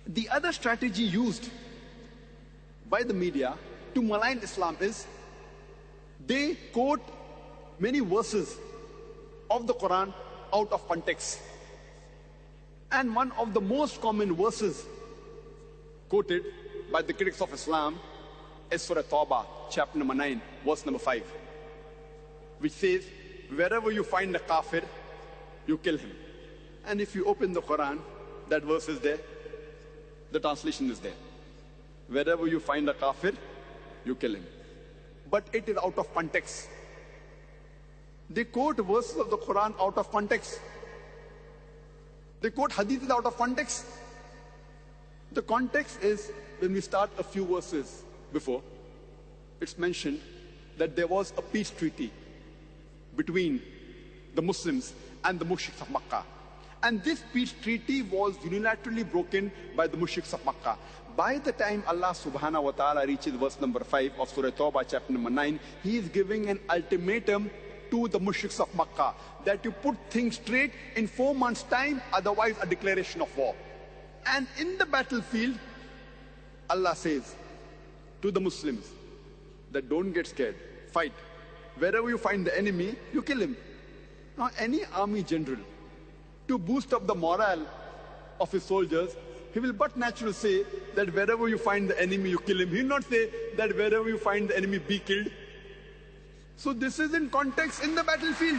The other strategy used by the media to malign Islam is they quote many verses of the Quran out of context. And one of the most common verses quoted by the critics of Islam is Surah Tawbah, chapter number 9, verse number 5, which says, wherever you find a kafir, you kill him. And if you open the Quran, that verse is there, the translation is there. Wherever you find a kafir, you kill him. But it is out of context. They quote verses of the Quran out of context. They quote hadiths out of context. The context is when we start a few verses before, it's mentioned that there was a peace treaty between the Muslims and the mushriks of Makkah. And this peace treaty was unilaterally broken by the mushriks of Makkah. By the time Allah subhanahu wa ta'ala reaches verse number 5 of Surah Tawbah, chapter number 9, He is giving an ultimatum to the mushriks of Makkah that you put things straight in 4 months' time, otherwise a declaration of war. And in the battlefield, Allah says to the Muslims that don't get scared, fight. Wherever you find the enemy, you kill him. Now, any army general, to boost up the morale of his soldiers, he will but naturally say that wherever you find the enemy, you kill him. He will not say that wherever you find the enemy, be killed. So this is in context in the battlefield.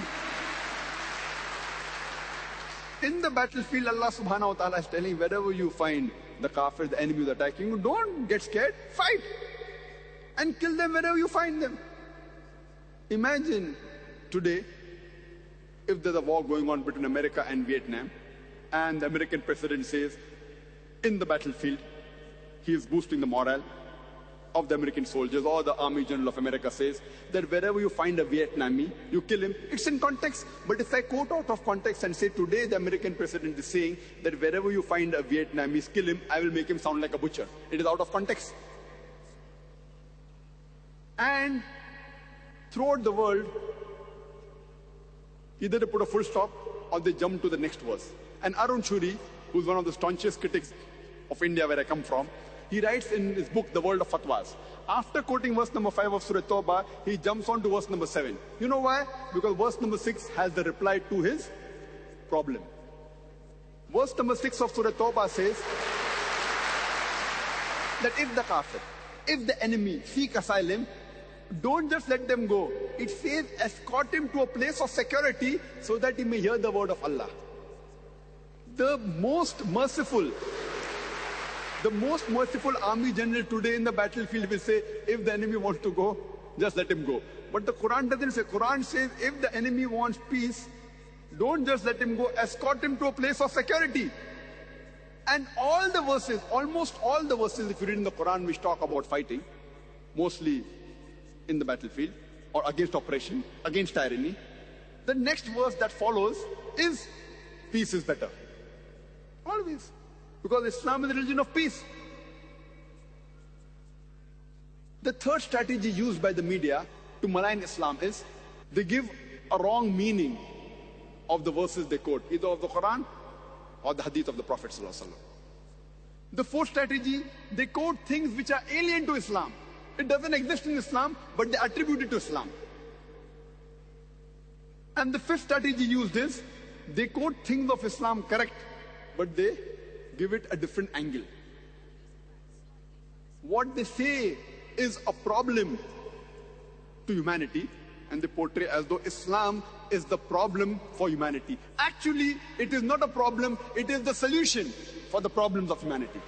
In the battlefield, Allah subhanahu wa ta'ala is telling, wherever you find the kafir, the enemy is attacking you, don't get scared, fight. And kill them wherever you find them. Imagine today, if there's a war going on between America and Vietnam, and the American president says, in the battlefield, he is boosting the morale of the American soldiers, or the Army General of America says that wherever you find a Vietnamese, you kill him. It's in context. But if I quote out of context and say today the American president is saying that wherever you find a Vietnamese, kill him, I will make him sound like a butcher. It is out of context. And throughout the world, either they put a full stop or they jump to the next verse. And Arun Shuri, who's one of the staunchest critics of India, where I come from, he writes in his book, The World of Fatwas. After quoting verse number 5 of Surah Tawbah, he jumps on to verse number 7. You know why? Because verse number 6 has the reply to his problem. Verse number 6 of Surah Tawbah says that if the kafir, if the enemy seek asylum, don't just let them go. It says escort him to a place of security so that he may hear the word of Allah. The most merciful army general today in the battlefield will say, if the enemy wants to go, just let him go. But the Quran doesn't say. Quran says, if the enemy wants peace, don't just let him go, escort him to a place of security. And all the verses, almost all the verses, if you read in the Quran, which talk about fighting, mostly in the battlefield, or against oppression, against tyranny, the next verse that follows is, peace is better. Always. Because Islam is the religion of peace. The third strategy used by the media to malign Islam is they give a wrong meaning of the verses they quote, either of the Quran or the hadith of the Prophet ﷺ. The fourth strategy, they quote things which are alien to Islam. It doesn't exist in Islam, but they attribute it to Islam. And the fifth strategy used is they quote things of Islam correct, but they give it a different angle. What they say is a problem to humanity, and they portray as though Islam is the problem for humanity. Actually, it is not a problem, it is the solution for the problems of humanity.